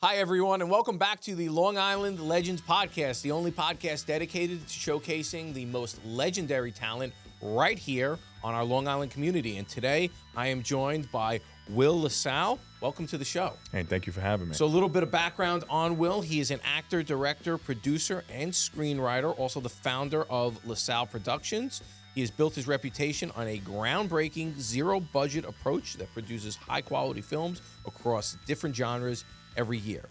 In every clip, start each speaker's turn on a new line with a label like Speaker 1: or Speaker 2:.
Speaker 1: Hi, everyone, and welcome back to the Long Island Legends podcast, the only podcast dedicated to showcasing the most legendary talent right here on our Long Island community. And today, I am joined by Will La Salle. Welcome to the show.
Speaker 2: Hey, thank you for having me.
Speaker 1: So a little bit of background on Will. He is an actor, director, producer, and screenwriter, also the founder of Salle Productions. He has built his reputation on a groundbreaking, zero-budget approach that produces high-quality films across different genres every year.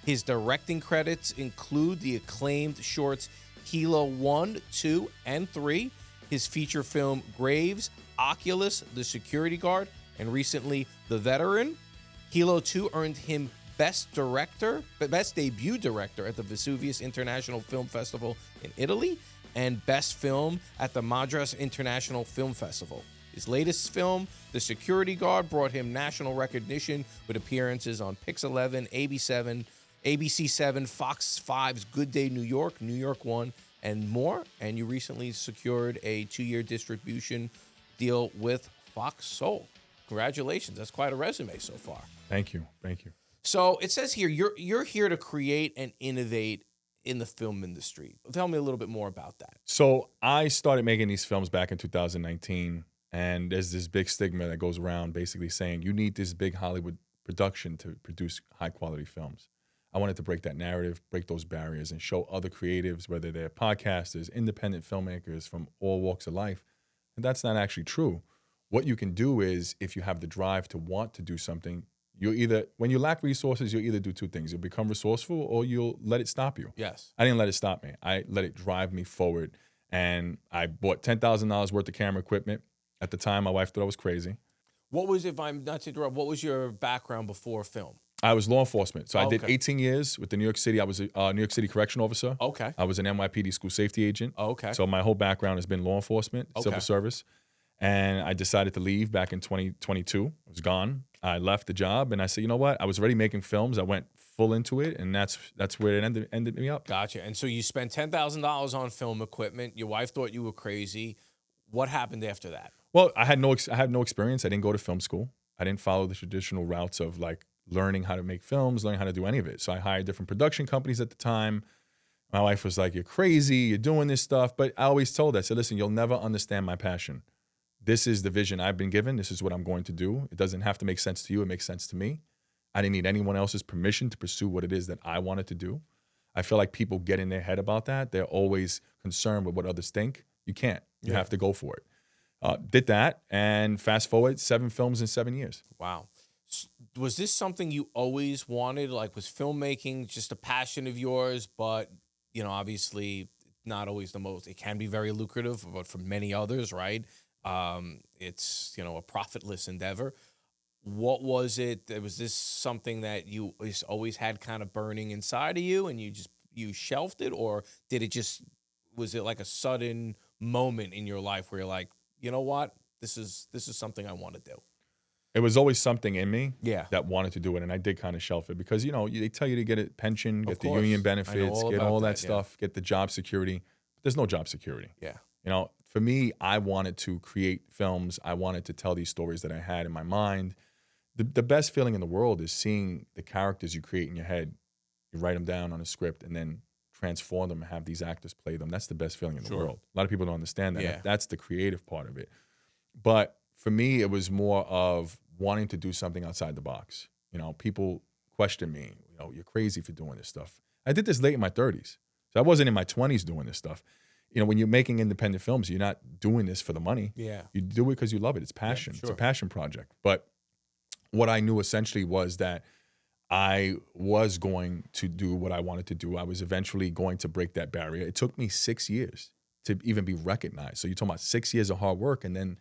Speaker 1: His directing credits include the acclaimed shorts Hilo 1, 2, and 3, his feature film Graves, Oculus, The Security Guard, and recently The Veteran. Hilo 2 earned him Best Debut Director at the Vesuvius International Film Festival in Italy and Best Film at the Madras International Film Festival. His latest film, The Security Guard, brought him national recognition with appearances on Pix 11, ABC 7, Fox 5's Good Day New York, New York 1, and more. And you recently secured a 2-year distribution deal with Fox Soul. Congratulations. That's quite a resume so far.
Speaker 2: Thank you. Thank you.
Speaker 1: So it says here, you're here to create and innovate in the film industry. Tell me a little bit more about that.
Speaker 2: So I started making these films back in 2019. And there's this big stigma that goes around basically saying you need this big Hollywood production to produce high-quality films. I wanted to break that narrative, break those barriers, and show other creatives, whether they're podcasters, independent filmmakers from all walks of life. And that's not actually true. What you can do is, if you have the drive to want to do something, when you lack resources, you'll either do two things. You'll become resourceful or you'll let it stop you.
Speaker 1: Yes.
Speaker 2: I didn't let it stop me. I let it drive me forward. And I bought $10,000 worth of camera equipment. At the time, my wife thought I was crazy.
Speaker 1: What was, if I'm not to interrupt, what was your background before film?
Speaker 2: I was law enforcement. So I did
Speaker 1: Okay.
Speaker 2: 18 years with the New York City. I was a New York City correction officer.
Speaker 1: Okay.
Speaker 2: I was an NYPD school safety agent.
Speaker 1: Okay.
Speaker 2: So my whole background has been law enforcement, civil service. And I decided to leave back in 2022. I was gone. I left the job and I said, you know what? I was already making films. I went full into it, and that's where it ended me up.
Speaker 1: Gotcha. And so you spent $10,000 on film equipment. Your wife thought you were crazy. What happened after that?
Speaker 2: Well, I had no experience. I didn't go to film school. I didn't follow the traditional routes of like learning how to make films, learning how to do any of it. So I hired different production companies at the time. My wife was like, you're crazy, you're doing this stuff. But I always told her, I said, listen, you'll never understand my passion. This is the vision I've been given. This is what I'm going to do. It doesn't have to make sense to you. It makes sense to me. I didn't need anyone else's permission to pursue what it is that I wanted to do. I feel like people get in their head about that. They're always concerned with what others think. You can't. You have to go for it. Did that, and fast forward, 7 films in 7 years.
Speaker 1: Wow. Was this something you always wanted? Like, was filmmaking just a passion of yours, but, you know, obviously not always the most, it can be very lucrative, but for many others, right? It's, you know, a profitless endeavor. What was it? Was this something that you always had kind of burning inside of you and you shelved it? Or was it like a sudden moment in your life where you're like, you know what? This is something I want to do.
Speaker 2: It was always something in me
Speaker 1: Yeah.
Speaker 2: that wanted to do it, and I did kind of shelf it because, you know, they tell you to get a pension, get the
Speaker 1: course.
Speaker 2: union
Speaker 1: I know
Speaker 2: benefits,
Speaker 1: all
Speaker 2: get
Speaker 1: about
Speaker 2: all
Speaker 1: that,
Speaker 2: that stuff, get the job security. But there's no job security.
Speaker 1: Yeah.
Speaker 2: You know, for me, I wanted to create films. I wanted to tell these stories that I had in my mind. The best feeling in the world is seeing the characters you create in your head. You write them down on a script and then transform them and have these actors play them. That's the best feeling in the world. A lot of people don't understand that.
Speaker 1: Yeah.
Speaker 2: That's the creative part of it. But for me, it was more of wanting to do something outside the box. You know, people question me, you know, you're crazy for doing this stuff. I did this late in my 30s. So I wasn't in my 20s doing this stuff. You know, when you're making independent films, you're not doing this for the money.
Speaker 1: Yeah.
Speaker 2: You do it because you love it. It's passion.
Speaker 1: Yeah,
Speaker 2: It's a passion project. But what I knew essentially was that I was going to do what I wanted to do. I was eventually going to break that barrier. It took me 6 years to even be recognized. So you're talking about 6 years of hard work. And then,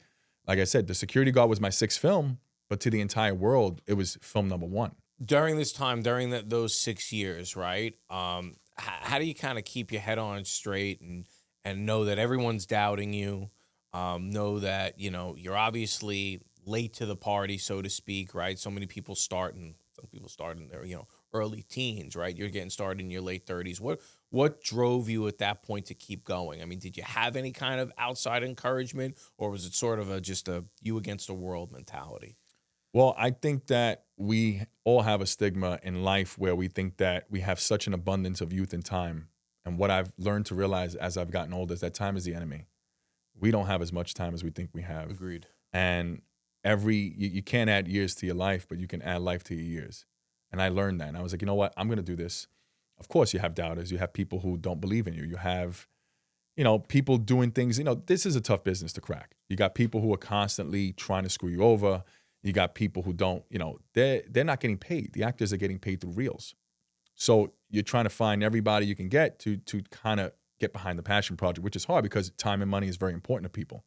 Speaker 2: like I said, The Security Guard was my 6th film, but to the entire world, it was film number 1.
Speaker 1: During this time, those 6 years, right? How do you kind of keep your head on straight and know that everyone's doubting you? Know that, you know, you're obviously late to the party, so to speak, right? So many people start in their, you know, early teens, right? You're getting started in your late 30s. What drove you at that point to keep going? I mean, did you have any kind of outside encouragement, or was it sort of just a you against the world mentality?
Speaker 2: Well, I think that we all have a stigma in life where we think that we have such an abundance of youth and time. And what I've learned to realize as I've gotten older is that time is the enemy. We don't have as much time as we think we have.
Speaker 1: Agreed.
Speaker 2: And you can't add years to your life, but you can add life to your years. And I learned that. And I was like, you know what? I'm going to do this. Of course, you have doubters. You have people who don't believe in you. You have, people doing things. This is a tough business to crack. You got people who are constantly trying to screw you over. You got people who don't, they're not getting paid. The actors are getting paid through reels. So you're trying to find everybody you can get to kind of get behind the passion project, which is hard because time and money is very important to people.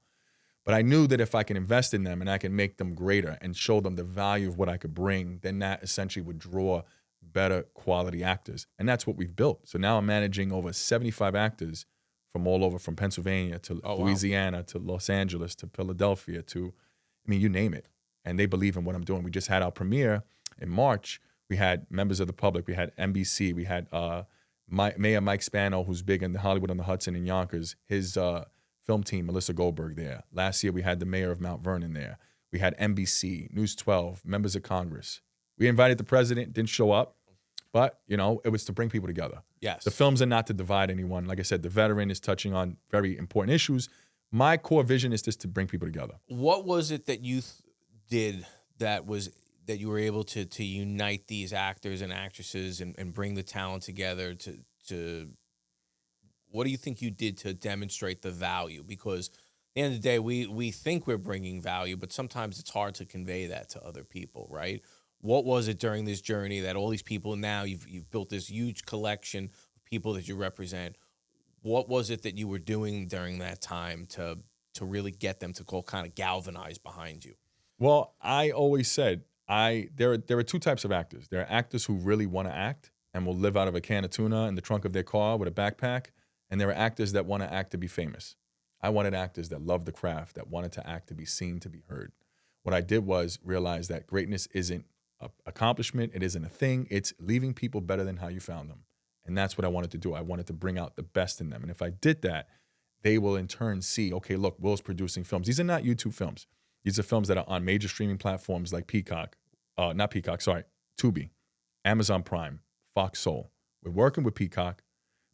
Speaker 2: But I knew that if I can invest in them and I can make them greater and show them the value of what I could bring, then that essentially would draw better quality actors. And that's what we've built. So now I'm managing over 75 actors from all over, from Pennsylvania to Louisiana to Los Angeles to Philadelphia to, you name it. And they believe in what I'm doing. We just had our premiere in March. We had members of the public. We had NBC. We had Mayor Mike Spano, who's big in Hollywood on the Hudson in Yonkers. His film team, Melissa Goldberg, there. Last year, we had the mayor of Mount Vernon there. We had NBC, News 12, members of Congress. We invited the president, didn't show up, but, it was to bring people together.
Speaker 1: Yes.
Speaker 2: The films are not to divide anyone. Like I said, The Veteran is touching on very important issues. My core vision is just to bring people together.
Speaker 1: What was it that you did that you were able to unite these actors and actresses and bring the talent together to what do you think you did to demonstrate the value? Because at the end of the day, we think we're bringing value, but sometimes it's hard to convey that to other people, right? What was it during this journey that all these people now, you've built this huge collection of people that you represent. What was it that you were doing during that time to really get them to kind of galvanize behind you?
Speaker 2: Well, I always said, there are two types of actors. There are actors who really want to act and will live out of a can of tuna in the trunk of their car with a backpack. And there are actors that want to act to be famous. I wanted actors that loved the craft, that wanted to act to be seen, to be heard. What I did was realize that greatness isn't an accomplishment. It isn't a thing. It's leaving people better than how you found them. And that's what I wanted to do. I wanted to bring out the best in them. And if I did that, they will in turn see, okay, look, Will's producing films. These are not YouTube films. These are films that are on major streaming platforms like Tubi, Amazon Prime, Fox Soul. We're working with Peacock,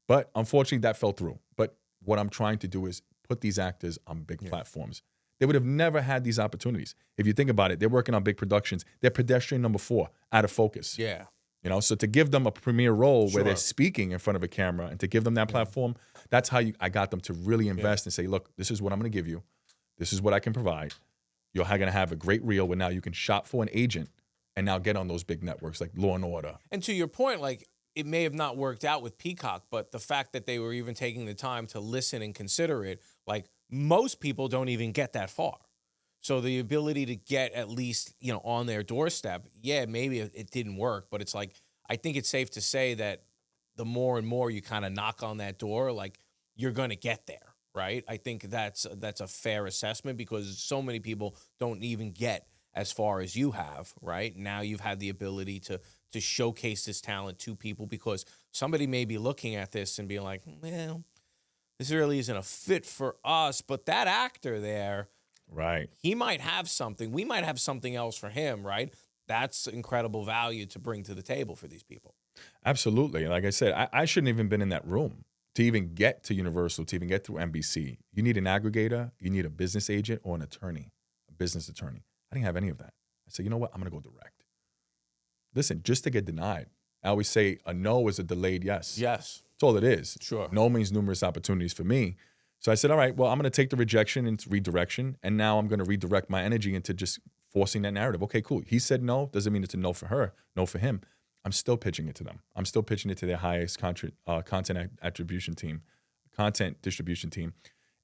Speaker 2: but unfortunately that fell through. But what I'm trying to do is put these actors on big platforms. They would have never had these opportunities. If you think about it, they're working on big productions. They're pedestrian number 4, out of focus.
Speaker 1: Yeah.
Speaker 2: So to give them a premier role where they're speaking in front of a camera and to give them that platform, that's how I got them to really invest and say, look, this is what I'm going to give you. This is what I can provide. You're going to have a great reel where now you can shop for an agent and now get on those big networks like Law and Order.
Speaker 1: And to your point, it may have not worked out with Peacock, but the fact that they were even taking the time to listen and consider it, most people don't even get that far. So the ability to get at least, on their doorstep, maybe it didn't work, but it's I think it's safe to say that the more and more you kind of knock on that door, you're going to get there, right? I think that's a fair assessment because so many people don't even get as far as you have, right? Now you've had the ability to showcase this talent to people because somebody may be looking at this and being like, well, this really isn't a fit for us, but that actor there,
Speaker 2: right?
Speaker 1: He might have something. We might have something else for him, right? That's incredible value to bring to the table for these people.
Speaker 2: Absolutely. Like I said, I shouldn't even been in that room to even get to Universal, to even get through NBC. You need an aggregator, you need a business agent or an attorney, a business attorney. I didn't have any of that. I said, you know what? I'm going to go direct. Listen, just to get denied, I always say a no is a delayed yes.
Speaker 1: Yes.
Speaker 2: That's all it is.
Speaker 1: Sure.
Speaker 2: No means numerous opportunities for me. So I said, all right, well, I'm going to take the rejection into redirection, and now I'm going to redirect my energy into just forcing that narrative. Okay, cool. He said no. Doesn't mean it's a no for her, no for him. I'm still pitching it to them. I'm still pitching it to their highest content distribution team.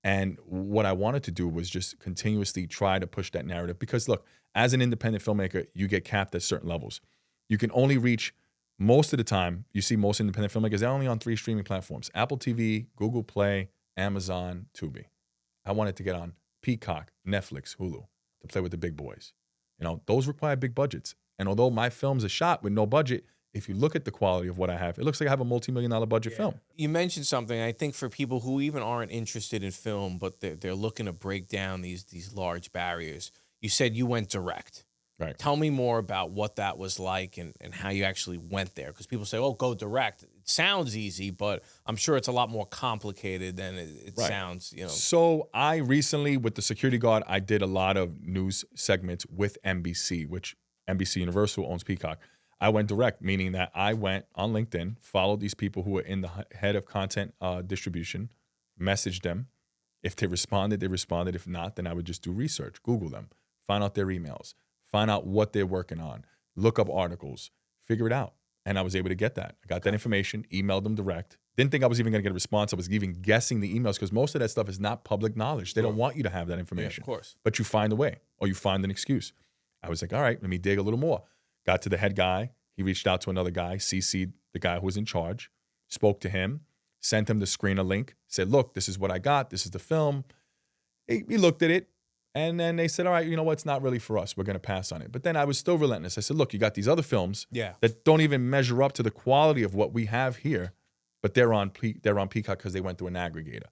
Speaker 2: And what I wanted to do was just continuously try to push that narrative. Because look, as an independent filmmaker, you get capped at certain levels. You can only reach, most of the time, you see most independent filmmakers, they're only on 3 streaming platforms: Apple TV, Google Play, Amazon, Tubi. I wanted to get on Peacock, Netflix, Hulu to play with the big boys. Those require big budgets. And although my films are shot with no budget, if you look at the quality of what I have, it looks like I have a multi-million-dollar budget film.
Speaker 1: You mentioned something, I think, for people who even aren't interested in film, but they're looking to break down these large barriers. You said you went direct.
Speaker 2: Right.
Speaker 1: Tell me more about what that was like and how you actually went there. Because people say, oh, go direct. It sounds easy, but I'm sure it's a lot more complicated than it
Speaker 2: Right.
Speaker 1: sounds,
Speaker 2: So I recently, with the security guard, I did a lot of news segments with NBC, which NBC Universal owns Peacock. I went direct, meaning that I went on LinkedIn, followed these people who were in the head of content distribution, messaged them. If they responded, they responded. If not, then I would just do research, Google them, find out their emails, find out what they're working on, look up articles, figure it out. And I was able to get that. I got that information, emailed them direct. Didn't think I was even going to get a response. I was even guessing the emails because most of that stuff is not public knowledge. They don't want you to have that information.
Speaker 1: Yeah, of course.
Speaker 2: But you find a way or you find an excuse. I was like, all right, let me dig a little more. Got to the head guy. He reached out to another guy, CC'd the guy who was in charge, spoke to him, sent him the screener link, said, look, this is what I got. This is the film. He looked at it. And then they said, all right, you know what? It's not really for us. We're going to pass on it. But then I was still relentless. I said, look, you got these other films that don't even measure up to the quality of what we have here, but they're on Peacock because they went through an aggregator.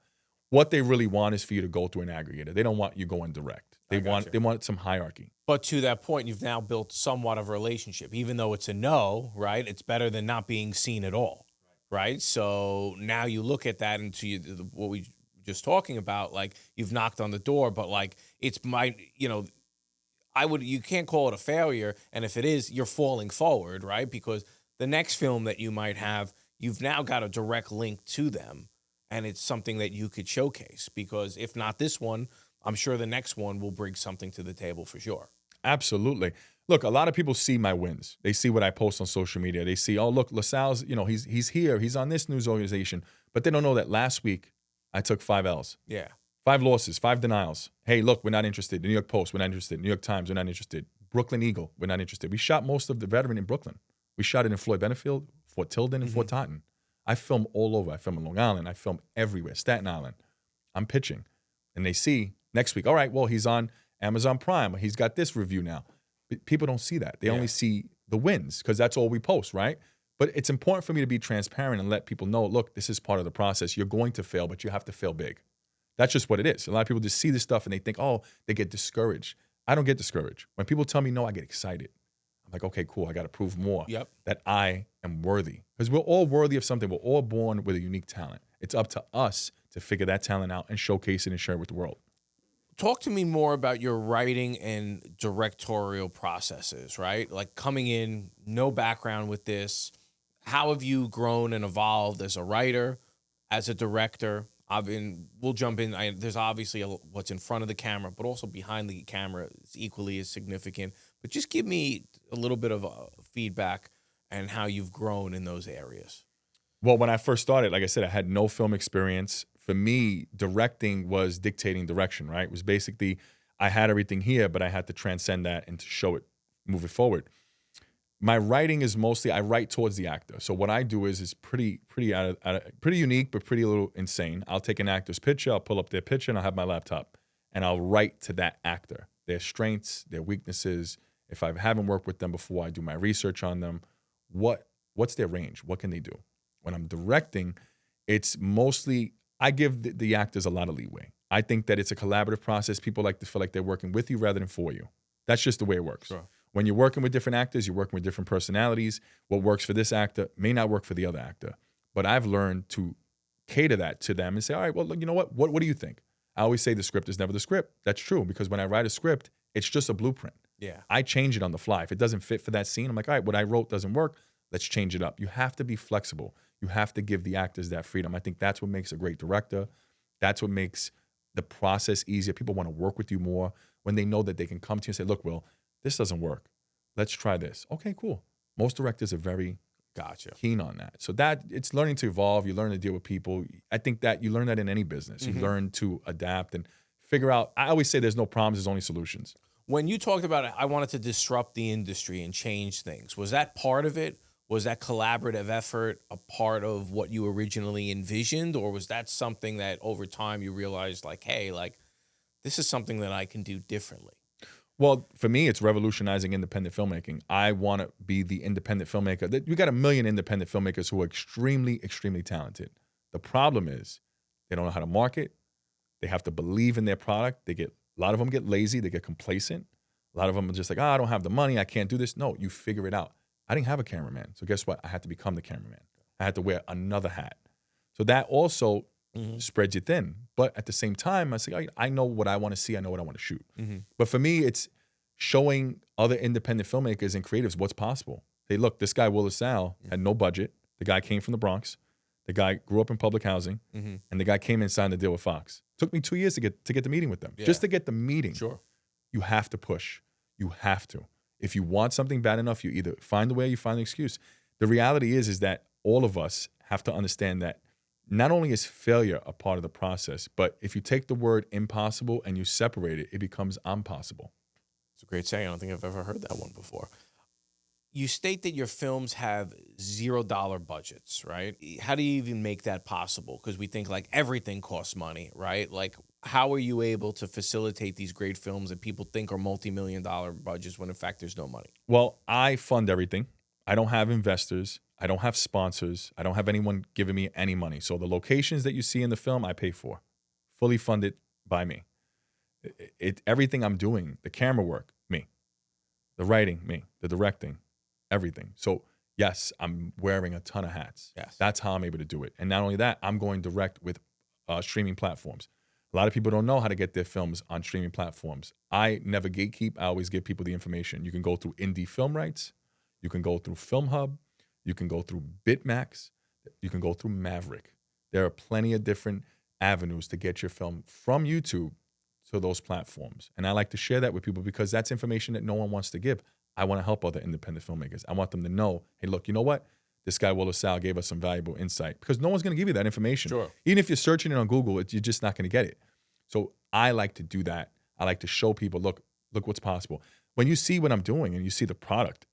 Speaker 2: What they really want is for you to go through an aggregator. They don't want you going direct. They want some hierarchy.
Speaker 1: But to that point, you've now built somewhat of a relationship. Even though it's a no, right? It's better than not being seen at all, right? So now you look at that and what we just talking about, like you've knocked on the door, but like it's you can't call it a failure. And if it is, you're falling forward, right? Because the next film that you might have, you've now got a direct link to them and it's something that you could showcase because if not this one, I'm sure the next one will bring something to the table for sure.
Speaker 2: Absolutely. Look, a lot of people see my wins. They see what I post on social media. They see, oh, look, La Salle's, he's here. He's on this news organization. But they don't know that last week I took 5 L's.
Speaker 1: Yeah.
Speaker 2: 5 losses, 5 denials. Hey, look, we're not interested. The New York Post, we're not interested. New York Times, we're not interested. Brooklyn Eagle, we're not interested. We shot most of The Veteran in Brooklyn. We shot it in Floyd Benefield, Fort Tilden, and Fort Totten. I film all over. I film in Long Island. I film everywhere, Staten Island. I'm pitching. And they see next week, all right, well, he's on Amazon Prime. He's got this review now. People don't see that. They only see the wins because that's all we post, right? But it's important for me to be transparent and let people know, look, this is part of the process. You're going to fail, but you have to fail big. That's just what it is. A lot of people just see this stuff and they think, oh, they get discouraged. I don't get discouraged. When people tell me no, I get excited. I'm like, okay, cool. I got to prove more that I am worthy. Because we're all worthy of something. We're all born with a unique talent. It's up to us to figure that talent out and showcase it and share it with the world.
Speaker 1: Talk to me more about your writing and directorial processes, right? Like coming in, no background with this. How have you grown and evolved as a writer, as a director? We'll jump in. There's obviously what's in front of the camera, but also behind the camera is equally as significant. But just give me a little bit of feedback and how you've grown in those areas.
Speaker 2: Well, when I first started, like I said, I had no film experience. For me, directing was dictating direction, right? It was basically, I had everything here, but I had to transcend that and to show it, move it forward. My writing is mostly, I write towards the actor. So what I do is pretty unique, but pretty a little insane. I'll take an actor's picture, I'll pull up their picture, and I'll have my laptop, and I'll write to that actor, their strengths, their weaknesses. If I haven't worked with them before, I do my research on them. What's their range? What can they do? When I'm directing, it's mostly, I give the actors a lot of leeway. I think that it's a collaborative process. People like to feel like they're working with you rather than for you. That's just the way it works.
Speaker 1: Sure.
Speaker 2: When you're working with different actors, you're working with different personalities. What works for this actor may not work for the other actor. But I've learned to cater that to them and say, all right, well, look, you know what? What do you think? I always say the script is never the script. That's true, because when I write a script, it's just a blueprint.
Speaker 1: Yeah.
Speaker 2: I change it on the fly. If it doesn't fit for that scene, I'm like, all right, what I wrote doesn't work. Let's change it up. You have to be flexible. You have to give the actors that freedom. I think that's what makes a great director. That's what makes the process easier. People want to work with you more when they know that they can come to you and say, look, Will, this doesn't work. Let's try this. Okay, cool. Most directors are very keen on that. So that it's learning to evolve. You learn to deal with people. I think that you learn that in any business. You learn to adapt and figure out. I always say there's no problems, there's only solutions.
Speaker 1: When you talked about it, I wanted to disrupt the industry and change things. Was that part of it? Was that collaborative effort a part of what you originally envisioned? Or was that something that over time you realized like, hey, like this is something that I can do differently?
Speaker 2: Well, for me, it's revolutionizing independent filmmaking. I want to be the independent filmmaker. We got a million independent filmmakers who are extremely, extremely talented. The problem is they don't know how to market. They have to believe in their product. A lot of them get lazy. They get complacent. A lot of them are just like, I don't have the money. I can't do this. No, you figure it out. I didn't have a cameraman. So guess what? I had to become the cameraman. I had to wear another hat. So that also spreads you thin. But at the same time, I say, I know what I want to see. I know what I want to shoot. But for me, it's showing other independent filmmakers and creatives what's possible. Hey, look, this guy, Will La Salle, had no budget. The guy came from the Bronx. The guy grew up in public housing. And the guy came and signed the deal with Fox. Took me 2 years to get the meeting with them. Yeah. Just to get the meeting.
Speaker 1: Sure.
Speaker 2: You have to push. You have to. If you want something bad enough, you either find a way or you find an excuse. The reality is that all of us have to understand that not only is failure a part of the process, but if you take the word impossible and you separate it, it becomes impossible.
Speaker 1: It's a great saying. I don't think I've ever heard that one before. You state that your films have $0 budgets, right? How do you even make that possible? Because we think like everything costs money, right? Like, how are you able to facilitate these great films that people think are multi-million-dollar budgets when in fact there's no money?
Speaker 2: Well, I fund everything. I don't have investors. I don't have sponsors. I don't have anyone giving me any money. So the locations that you see in the film, I pay for, fully funded by me. Everything I'm doing, the camera work, me. The writing, me. The directing, everything. So yes, I'm wearing a ton of hats.
Speaker 1: Yes.
Speaker 2: That's how I'm able to do it. And not only that, I'm going direct with streaming platforms. A lot of people don't know how to get their films on streaming platforms. I never gatekeep. I always give people the information. You can go through Indie Film Rights. You can go through Film Hub. You can go through Bitmax. You can go through Maverick. There are plenty of different avenues to get your film from YouTube to those platforms. And I like to share that with people because that's information that no one wants to give. I want to help other independent filmmakers. I want them to know, hey, look, you know what? This guy, Will La Salle, gave us some valuable insight because no one's going to give you that information.
Speaker 1: Sure.
Speaker 2: Even if you're searching it on Google, you're just not going to get it. So I like to do that. I like to show people, look what's possible. When you see what I'm doing and you see the product,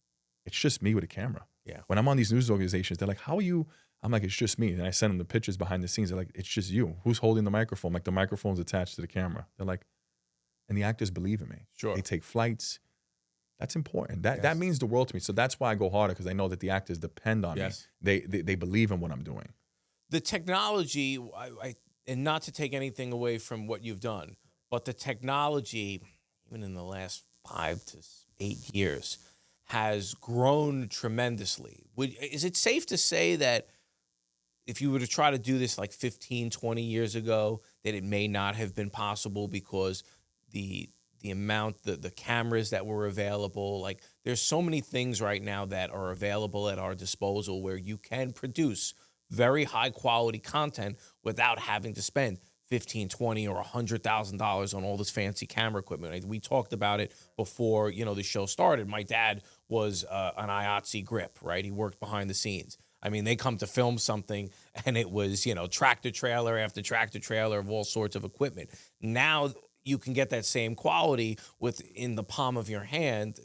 Speaker 2: it's just me with a camera.
Speaker 1: Yeah.
Speaker 2: When I'm on these news organizations, they're like, how are you? I'm like, it's just me. And I send them the pictures behind the scenes. They're like, it's just you. Who's holding the microphone? Like the microphone's attached to the camera. They're like, and the actors believe in me.
Speaker 1: Sure.
Speaker 2: They take flights. That's important. That means the world to me. So that's why I go harder because I know that the actors depend on me. They believe in what I'm doing.
Speaker 1: The technology, and not to take anything away from what you've done, but the technology, even in the last 5 to 8 years, has grown tremendously. Is it safe to say that if you were to try to do this like 15, 20 years ago, that it may not have been possible because the amount, the cameras that were available, like there's so many things right now that are available at our disposal where you can produce very high quality content without having to spend $15, $20, or $100,000 on all this fancy camera equipment. We talked about it before, the show started. My dad was an IATSE grip, right? He worked behind the scenes. I mean, they come to film something and it was, tractor trailer after tractor trailer of all sorts of equipment. Now you can get that same quality in the palm of your hand.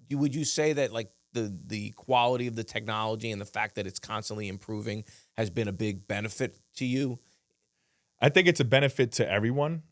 Speaker 1: Would you say that like the quality of the technology and the fact that it's constantly improving has been a big benefit to you?
Speaker 2: I think it's a benefit to everyone.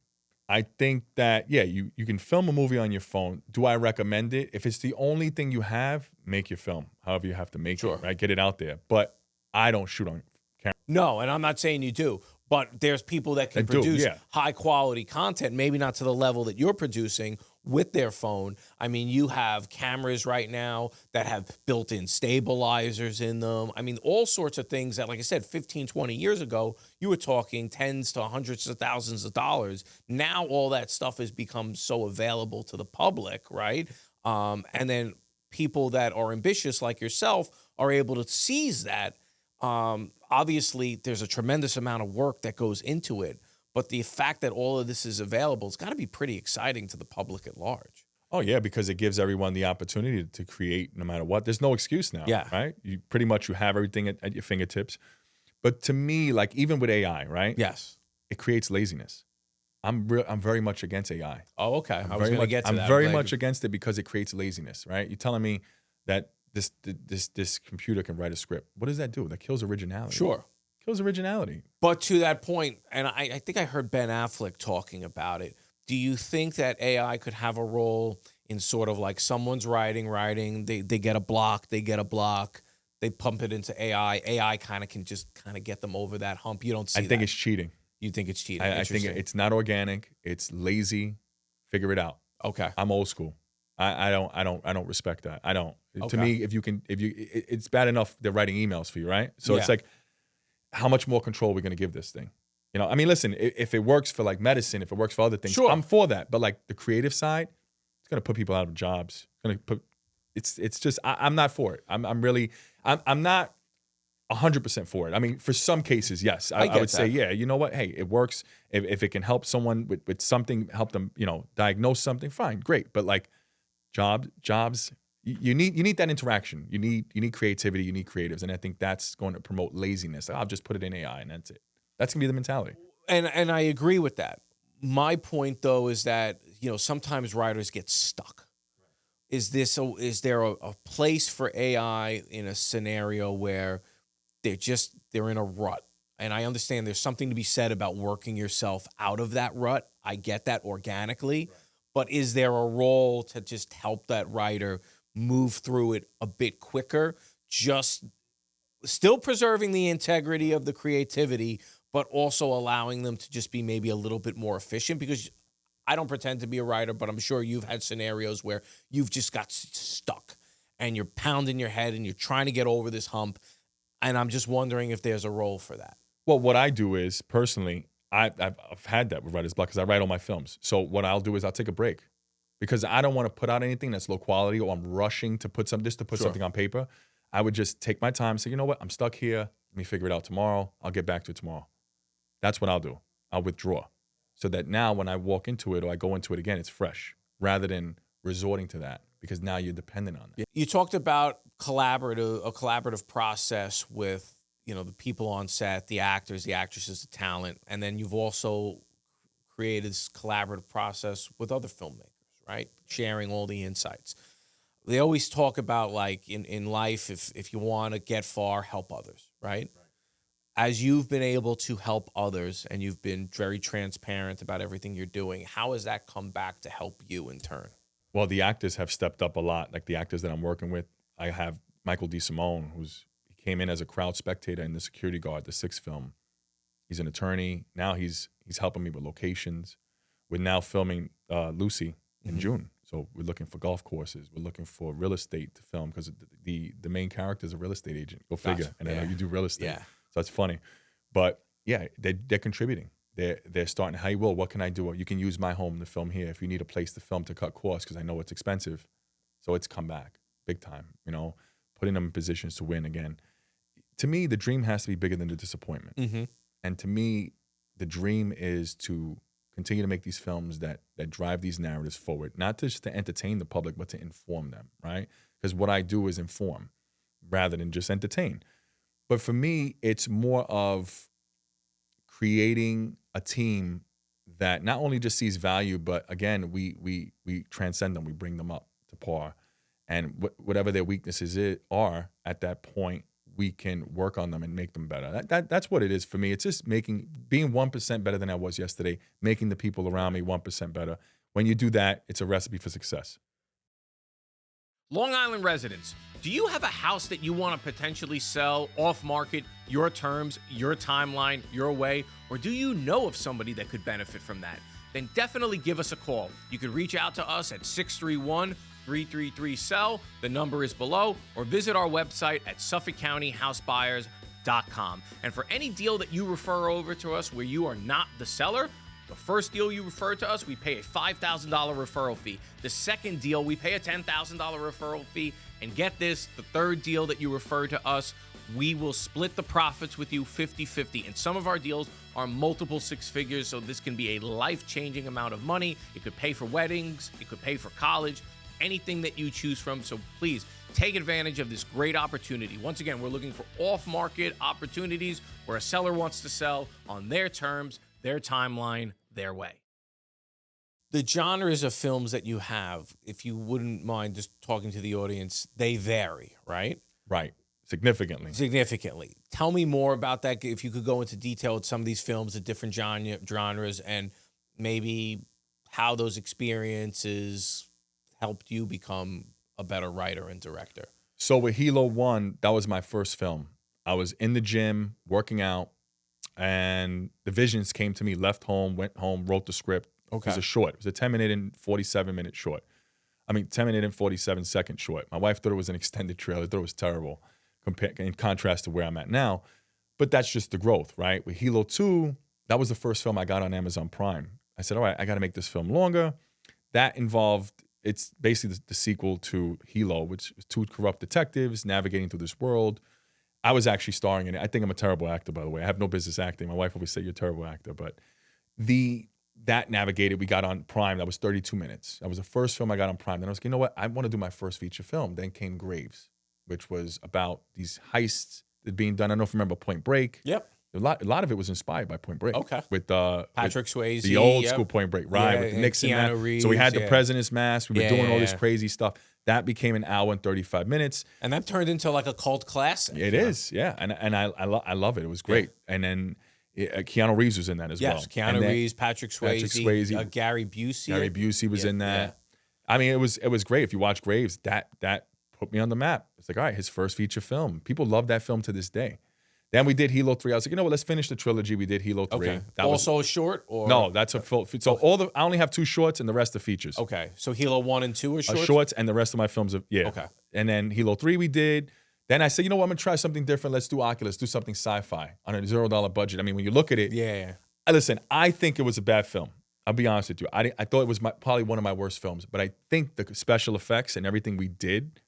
Speaker 2: I think that, you can film a movie on your phone. Do I recommend it? If it's the only thing you have, make your film. However you have to make it, right? Get it out there. But I don't shoot on camera.
Speaker 1: No, and I'm not saying you do. But there's people that can produce high quality content, maybe not to the level that you're producing with their phone. I mean, you have cameras right now that have built-in stabilizers in them. I mean, all sorts of things that, like I said, 15, 20 years ago, you were talking tens to hundreds of thousands of dollars. Now all that stuff has become so available to the public, right? And then people that are ambitious like yourself are able to seize that. Obviously, there's a tremendous amount of work that goes into it, but the fact that all of this is available, it's got to be pretty exciting to the public at large.
Speaker 2: Oh, yeah, because it gives everyone the opportunity to create no matter what. There's no excuse now, right? You have everything at your fingertips. But to me, like even with AI, right?
Speaker 1: Yes.
Speaker 2: It creates laziness. I'm very much against AI.
Speaker 1: Oh, okay. I was going to get to that.
Speaker 2: I'm very much against it because it creates laziness, right? You're telling me that this computer can write a script. What does that do? That kills originality.
Speaker 1: Sure.
Speaker 2: Kills originality.
Speaker 1: But to that point, and I think I heard Ben Affleck talking about it, do you think that AI could have a role in sort of like someone's writing, they get a block, they pump it into AI kind of can just kind of get them over that hump? You don't see that?
Speaker 2: I think it's cheating.
Speaker 1: You think it's cheating?
Speaker 2: I think it's not organic. It's lazy. Figure it out.
Speaker 1: Okay.
Speaker 2: I'm old school. I don't respect that. I don't. To
Speaker 1: Okay.
Speaker 2: me, it's bad enough they're writing emails for you, right? So it's
Speaker 1: Yeah.
Speaker 2: like, how much more control are we going to give this thing? You know, I mean, listen, if it works for like medicine, if it works for other things,
Speaker 1: Sure.
Speaker 2: I'm for that. But like the creative side, it's going to put people out of jobs. It's just, I'm not for it. I'm not 100% for it. I mean, for some cases, yes, I would say, yeah, you know what? Hey, it works. If it can help someone with something, help them, diagnose something, fine, great. But like jobs, you need that interaction. You need creativity. You need creatives, and I think that's going to promote laziness. I'll just put it in AI, and that's it. That's gonna be the mentality.
Speaker 1: And I agree with that. My point though is that, sometimes writers get stuck. Is there a place for AI in a scenario where they're in a rut? And I understand there's something to be said about working yourself out of that rut. I get that organically. Right. But is there a role to just help that writer move through it a bit quicker, just still preserving the integrity of the creativity, but also allowing them to just be maybe a little bit more efficient? Because I don't pretend to be a writer, but I'm sure you've had scenarios where you've just got stuck and you're pounding your head and you're trying to get over this hump. And I'm just wondering if there's a role for that.
Speaker 2: Well, what I do is, personally, I've had that with writer's block because I write all my films. So what I'll do is I'll take a break because I don't want to put out anything that's low quality, or I'm rushing to put something on paper. I would just take my time and say, you know what, I'm stuck here. Let me figure it out tomorrow. I'll get back to it tomorrow. That's what I'll do. I'll withdraw so that now when I walk into it or I go into it again, it's fresh rather than resorting to that, because now you're dependent on that.
Speaker 1: You talked about a collaborative process with, the people on set, the actors, the actresses, the talent, and then you've also created this collaborative process with other filmmakers, right? Sharing all the insights. They always talk about, like, in life, if you want to get far, help others, right? As you've been able to help others and you've been very transparent about everything you're doing, how has that come back to help you in turn?
Speaker 2: Well, the actors have stepped up a lot. Like the actors that I'm working with, I have Michael DeSimone, he came in as a crowd spectator in the security guard, the 6th film. He's an attorney. Now he's helping me with locations. We're now filming Lucy in June. So we're looking for golf courses. We're looking for real estate to film because the main character is a real estate agent. Go figure.
Speaker 1: Gotcha.
Speaker 2: And I know you do real estate.
Speaker 1: Yeah.
Speaker 2: So that's funny. But yeah, they're contributing. They're starting, hey, Will, what can I do? You can use my home to film here if you need a place to film to cut costs, because I know it's expensive. So it's come back big time, putting them in positions to win again. To me, the dream has to be bigger than the disappointment. Mm-hmm. And to me, the dream is to continue to make these films that drive these narratives forward, not just to entertain the public, but to inform them, right? Because what I do is inform rather than just entertain. But for me, it's more of creating a team that not only just sees value, but again, we transcend them, we bring them up to par. And whatever their weaknesses are at that point, we can work on them and make them better. That's what it is for me. It's just being 1% better than I was yesterday, making the people around me 1% better. When you do that, it's a recipe for success.
Speaker 1: Long Island residents, do you have a house that you want to potentially sell off market, your terms, your timeline, your way? Or do you know of somebody that could benefit from that? Then definitely give us a call. You can reach out to us at 631-333-SELL. The number is below, or visit our website at SuffolkCountyHouseBuyers.com. And for any deal that you refer over to us where you are not the seller, the first deal you refer to us, we pay a $5,000 referral fee. The second deal, we pay a $10,000 referral fee. And get this, the third deal that you refer to us, we will split the profits with you 50-50. And some of our deals are multiple 6 figures, so this can be a life-changing amount of money. It could pay for weddings. It could pay for college, anything that you choose from. So please take advantage of this great opportunity. Once again, we're looking for off-market opportunities where a seller wants to sell on their terms, their timeline, their way. The genres of films that you have, if you wouldn't mind just talking to the audience, they vary, right?
Speaker 2: Right. Significantly.
Speaker 1: Tell me more about that. If you could go into detail with some of these films, the different genres, and maybe how those experiences helped you become a better writer and director.
Speaker 2: So with Hilo 1, that was my first film. I was in the gym, working out, and the visions came to me, left home, went home, wrote the script.
Speaker 1: Okay.
Speaker 2: It was a short. It was a 10-minute and 47-minute short. I mean, 10-minute and 47-second short. My wife thought it was an extended trailer. Thought it was terrible in contrast to where I'm at now. But that's just the growth, right? With Hilo 2, that was the first film I got on Amazon Prime. I said, all right, I got to make this film longer. That involved, it's basically the sequel to Hilo, which is two corrupt detectives navigating through this world. I was actually starring in it. I think I'm a terrible actor, by the way. I have no business acting. My wife always said, you're a terrible actor. But that navigated, we got on Prime. That was 32 minutes. That was the first film I got on Prime. Then I was like, you know what? I want to do my first feature film. Then came Graves, which was about these heists that are being done. I don't know if you remember Point Break.
Speaker 1: Yep.
Speaker 2: A lot of it was inspired by Point Break.
Speaker 1: Okay.
Speaker 2: With
Speaker 1: Patrick Swayze.
Speaker 2: the old school Point Break, right? With Nixon.
Speaker 1: Keanu Reeves,
Speaker 2: so we had the president's mask. We were doing all this
Speaker 1: yeah.
Speaker 2: crazy stuff. That became an hour and 35 minutes.
Speaker 1: And that turned into like a cult classic.
Speaker 2: It is, yeah. And I love it. It was great. Yeah. And then Keanu Reeves was in that as well.
Speaker 1: Yes, Keanu Reeves, Patrick Swayze. Gary Busey.
Speaker 2: Gary Busey was in that. Yeah. I mean, it was great. If you watch Graves, that put me on the map. It's like, all right, his first feature film. People love that film to this day. Then we did Hilo 3. I was like, you know what? Let's finish the trilogy. We did Hilo 3.
Speaker 1: Okay. Also a short? Or
Speaker 2: no, that's a full. So I only have 2 shorts and the rest are features.
Speaker 1: Okay. So Hilo 1 and 2 are shorts?
Speaker 2: Shorts and the rest of my films are, yeah.
Speaker 1: Okay.
Speaker 2: And then Hilo 3 we did. Then I said, you know what? I'm going to try something different. Let's do Oculus. Do something sci-fi on a $0 budget. I mean, when you look at it.
Speaker 1: Yeah.
Speaker 2: Listen, I think it was a bad film. I'll be honest with you. I thought it was probably one of my worst films. But I think the special effects and everything we did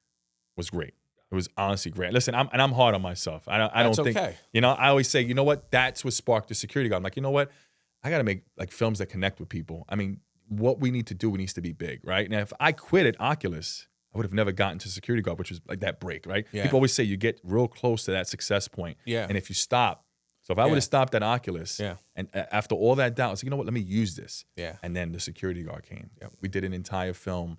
Speaker 2: was great. It was honestly great. Listen, I'm hard on myself. I don't think,
Speaker 1: okay.
Speaker 2: You know, I always say, you know what? That's what sparked the security guard. I'm like, you know what? I got to make like films that connect with people. I mean, what we need to do needs to be big, right? Now, if I quit at Oculus, I would have never gotten to security guard, which was like that break, right?
Speaker 1: Yeah.
Speaker 2: People always say you get real close to that success point.
Speaker 1: Yeah.
Speaker 2: And if you stop, so if I would have stopped at Oculus, and after all that doubt, I was like, you know what? Let me use this.
Speaker 1: Yeah.
Speaker 2: And then the security guard came.
Speaker 1: Yep.
Speaker 2: We did an entire film,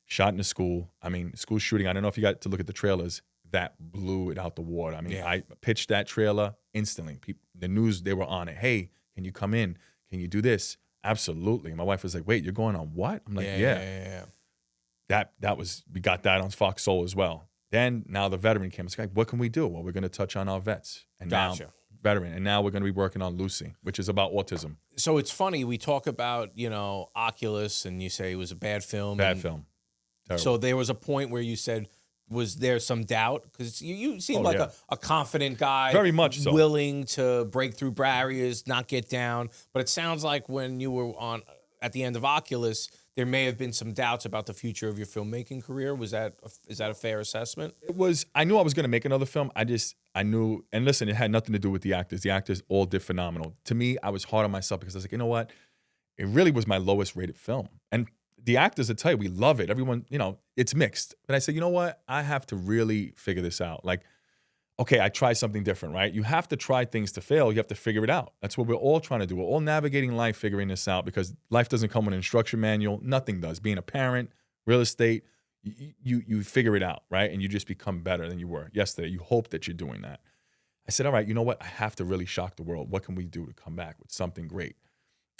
Speaker 2: shot in a school. I mean, school shooting. I don't know if you got to look at the trailers. That blew it out the water. I mean, I pitched that trailer instantly. The news, they were on it. Hey, can you come in? Can you do this? Absolutely. My wife was like, wait, you're going on what? I'm like, yeah. That was, we got that on Fox Soul as well. Then now the veteran came. It's like, what can we do? Well, we're going to touch on our vets. And now veteran. And now we're going to be working on Lucy, which is about autism.
Speaker 1: So it's funny. We talk about, Oculus and you say it was a bad film.
Speaker 2: Bad film. Terrible.
Speaker 1: So there was a point where you said, was there some doubt? Because you seem like a confident guy.
Speaker 2: Very much so.
Speaker 1: Willing to break through barriers, not get down. But it sounds like when you were at the end of Oculus, there may have been some doubts about the future of your filmmaking career. Is that a fair assessment?
Speaker 2: It was. I knew I was going to make another film. I knew, and listen, it had nothing to do with the actors. The actors all did phenomenal. To me, I was hard on myself because I was like, you know what? It really was my lowest rated film. And the actors will tell you, we love it. Everyone, it's mixed. But I said, you know what? I have to really figure this out. Like, okay, I tried something different, right? You have to try things to fail. You have to figure it out. That's what we're all trying to do. We're all navigating life, figuring this out because life doesn't come with an instruction manual. Nothing does. Being a parent, real estate, you figure it out, right? And you just become better than you were yesterday. You hope that you're doing that. I said, all right, you know what? I have to really shock the world. What can we do to come back with something great?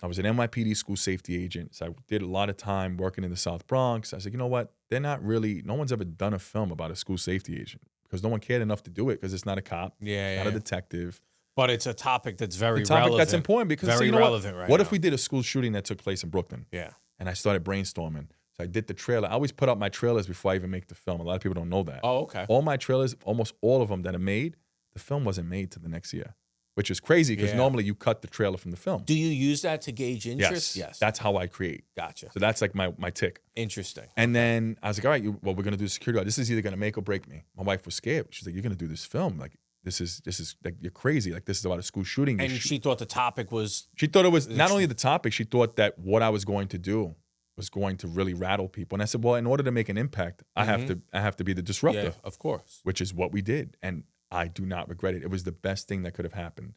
Speaker 2: I was an NYPD school safety agent, so I did a lot of time working in the South Bronx. I was like, you know what? No one's ever done a film about a school safety agent because no one cared enough to do it because it's not a cop, not a detective.
Speaker 1: But it's a topic that's very
Speaker 2: relevant. That's important because
Speaker 1: very relevant right now.
Speaker 2: What if we did a school shooting that took place in Brooklyn?
Speaker 1: Yeah.
Speaker 2: And I started brainstorming. So I did the trailer. I always put up my trailers before I even make the film. A lot of people don't know that.
Speaker 1: Oh, okay.
Speaker 2: All my trailers, almost all of them that are made, the film wasn't made till the next year. Which is crazy because normally you cut the trailer from the film.
Speaker 1: Do you use that to gauge interest?
Speaker 2: Yes. That's how I create.
Speaker 1: Gotcha.
Speaker 2: So that's like my tick.
Speaker 1: Interesting.
Speaker 2: And then I was like, all right, we're going to do security guard. This is either going to make or break me. My wife was scared. She's like, you're going to do this film. Like, this is like, you're crazy. Like, this is about a school shooting.
Speaker 1: And she thought the topic was...
Speaker 2: She thought it was not only the topic, she thought that what I was going to do was going to really rattle people. And I said, well, in order to make an impact, I have to be the disruptor.
Speaker 1: Yeah, of course.
Speaker 2: Which is what we did. And I do not regret it. It was the best thing that could have happened.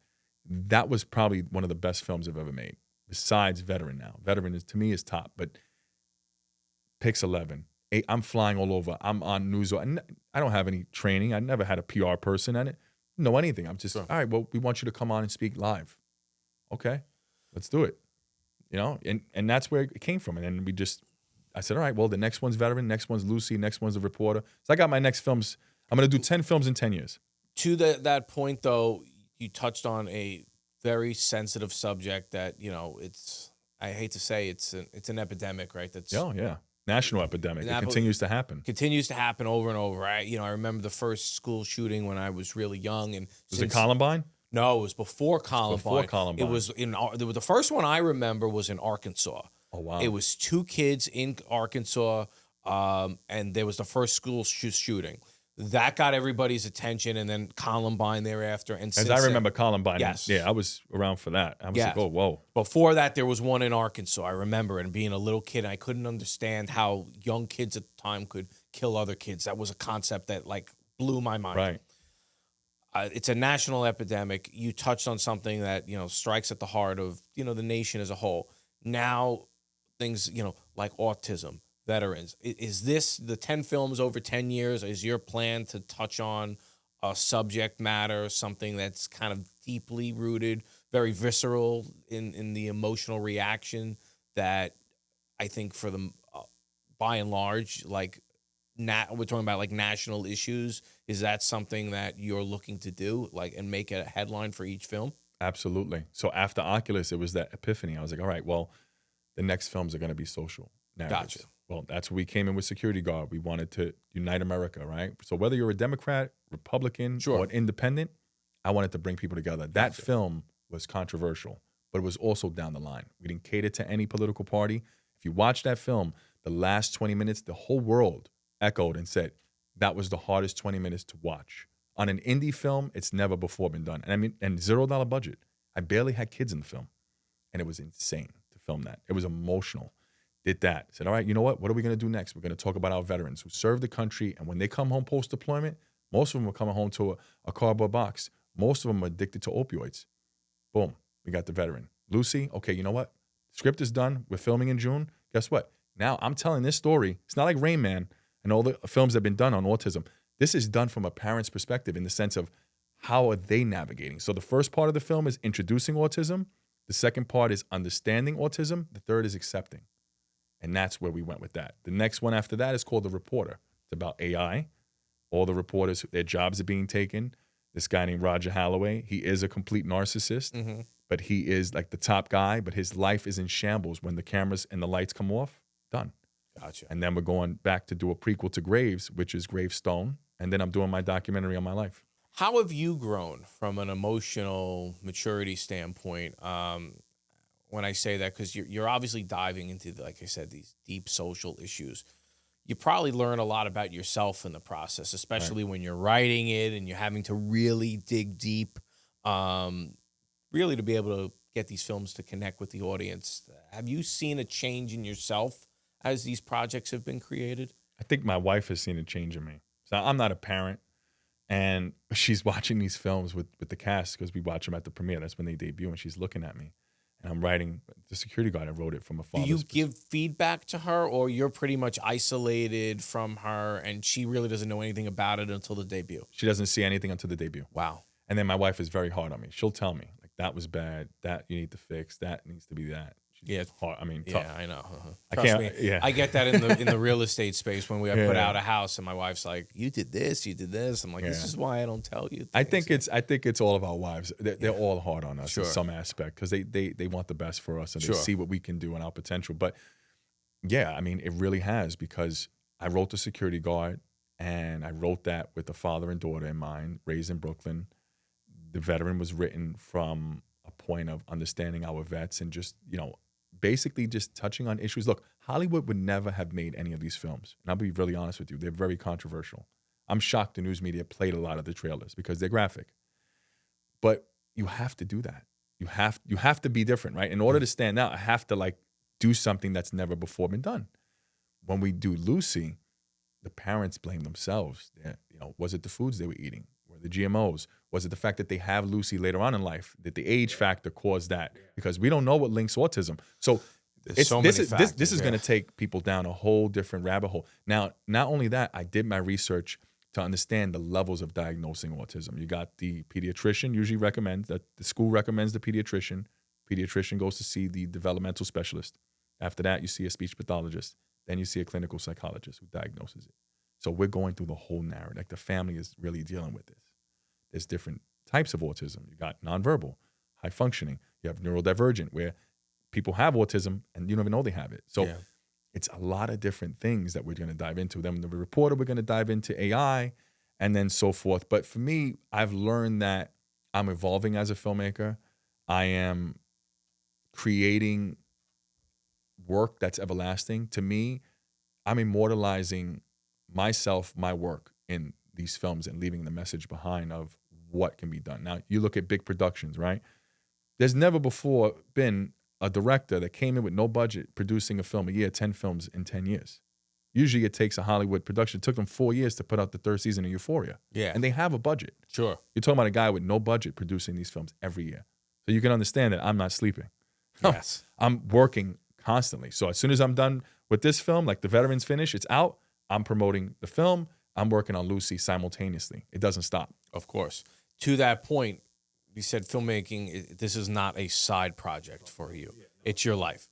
Speaker 2: That was probably one of the best films I've ever made, besides Veteran now. Veteran to me is top, but Pix 11. I'm flying all over. I'm on news. I don't have any training. I never had a PR person on it. Know anything. I'm just, all right, well, we want you to come on and speak live. Okay, let's do it. And that's where it came from. And then I said, all right, well, the next one's Veteran, next one's Lucy, next one's The Reporter. So I got my next films. I'm going to do 10 films in 10 years.
Speaker 1: To that point, though, you touched on a very sensitive subject that, I hate to say it's an epidemic, right? That's
Speaker 2: national epidemic. It continues to happen.
Speaker 1: Continues to happen over and over. I remember the first school shooting when I was really young. And
Speaker 2: was it Columbine?
Speaker 1: No, it was before Columbine.
Speaker 2: Before Columbine.
Speaker 1: It was the first one I remember was in Arkansas.
Speaker 2: Oh, wow.
Speaker 1: It was 2 kids in Arkansas, and there was the first school shooting. That got everybody's attention, and then Columbine thereafter. And
Speaker 2: as I remember Columbine,
Speaker 1: yes.
Speaker 2: Yeah, I was around for that. I was like, oh, whoa.
Speaker 1: Before that, there was one in Arkansas. I remember, and being a little kid, I couldn't understand how young kids at the time could kill other kids. That was a concept that blew my mind.
Speaker 2: Right.
Speaker 1: It's a national epidemic. You touched on something that strikes at the heart of the nation as a whole. Now, things like autism. Veterans. Is this the 10 films over 10 years? Is your plan to touch on a subject matter, something that's kind of deeply rooted, very visceral in the emotional reaction that I think for the by and large, we're talking about national issues. Is that something that you're looking to do, and make a headline for each film?
Speaker 2: Absolutely. So after Oculus, it was that epiphany. I was like, all right, well, the next films are going to be social narratives.
Speaker 1: Gotcha.
Speaker 2: Well, that's what we came in with Security Guard. We wanted to unite America, right? So whether you're a Democrat, Republican, or an independent, I wanted to bring people together. That film was controversial, but it was also down the line. We didn't cater to any political party. If you watch that film, the last 20 minutes, the whole world echoed and said, that was the hardest 20 minutes to watch. On an indie film, it's never before been done. And $0 budget. I barely had kids in the film. And it was insane to film that. It was emotional. Did that. Said, all right, you know what? What are we going to do next? We're going to talk about our veterans who served the country. And when they come home post-deployment, most of them are coming home to a cardboard box. Most of them are addicted to opioids. Boom. We got the veteran. Lucy, okay, you know what? Script is done. We're filming in June. Guess what? Now I'm telling this story. It's not like Rain Man and all the films that have been done on autism. This is done from a parent's perspective in the sense of how are they navigating. So the first part of the film is introducing autism. The second part is understanding autism. The third is accepting. And that's where we went with that. The next one after that is called The Reporter. It's about AI. All the reporters, their jobs are being taken. This guy named Roger Holloway, he is a complete narcissist, but he is the top guy, but his life is in shambles when the cameras and the lights come off. Done.
Speaker 1: Gotcha.
Speaker 2: And then we're going back to do a prequel to Graves, which is Gravestone. And then I'm doing my documentary on my life.
Speaker 1: How have you grown from an emotional maturity standpoint? When I say that, because you're obviously diving into, like I said, these deep social issues. You probably learn a lot about yourself in the process, especially when you're writing it and you're having to really dig deep, really to be able to get these films to connect with the audience. Have you seen a change in yourself as these projects have been created?
Speaker 2: I think my wife has seen a change in me. So I'm not a parent, and she's watching these films with the cast because we watch them at the premiere. That's when they debut, and she's looking at me. And I'm writing The Security Guard. I wrote it from a father's
Speaker 1: perspective. Do you give feedback to her, or you're pretty much isolated from her and she really doesn't know anything about it until the debut?
Speaker 2: She doesn't see anything until the debut.
Speaker 1: Wow.
Speaker 2: And then my wife is very hard on me. She'll tell me, that was bad. That you need to fix. That needs to be that. She's hard. I mean, tough.
Speaker 1: Yeah, I know.
Speaker 2: I
Speaker 1: Trust
Speaker 2: can't.
Speaker 1: me.
Speaker 2: Yeah.
Speaker 1: I get that in the real estate space when we have put out a house and my wife's like, "You did this, you did this." I'm like, "This is why I don't tell you."
Speaker 2: I think it's all of our wives. They're all hard on us in some aspect because they want the best for us and they see what we can do and our potential. But yeah, I mean, it really has, because I wrote The Security Guard and I wrote that with a father and daughter in mind, raised in Brooklyn. The Veteran was written from a point of understanding our vets and just, basically just touching on issues. Look, Hollywood would never have made any of these films. And I'll be really honest with you. They're very controversial. I'm shocked the news media played a lot of the trailers because they're graphic. But you have to do that. You have to be different, right? In order to stand out, I have to do something that's never before been done. When we do Lucy, the parents blame themselves. Was it the foods they were eating? Were the GMOs? Was it the fact that they have Lucy later on in life? Did the age factor cause that? Because we don't know what links autism. So this is going to take people down a whole different rabbit hole. Now, not only that, I did my research to understand the levels of diagnosing autism. You got the pediatrician usually recommends that the school recommends the pediatrician. Pediatrician goes to see the developmental specialist. After that, you see a speech pathologist. Then you see a clinical psychologist who diagnoses it. So we're going through the whole narrative. The family is really dealing with this. There's different types of autism. You got nonverbal, high functioning. You have neurodivergent, where people have autism and you don't even know they have it. So It's a lot of different things that we're going to dive into. Then the reporter, we're going to dive into AI and then so forth. But for me, I've learned that I'm evolving as a filmmaker. I am creating work that's everlasting. To me, I'm immortalizing myself, my work in these films and leaving the message behind of what can be done. Now, you look at big productions, right? There's never before been a director that came in with no budget producing a film a year, 10 films in 10 years. Usually it takes a Hollywood production. It took them 4 years to put out the third season of Euphoria.
Speaker 1: Yeah.
Speaker 2: And they have a budget.
Speaker 1: Sure.
Speaker 2: You're talking about a guy with no budget producing these films every year. So you can understand that I'm not sleeping.
Speaker 1: Yes.
Speaker 2: I'm working constantly. So as soon as I'm done with this film, like The Veterans finish, it's out, I'm promoting the film, I'm working on Lucy simultaneously. It doesn't stop.
Speaker 1: Of course. To that point, you said filmmaking, this is not a side project for you. It's your life.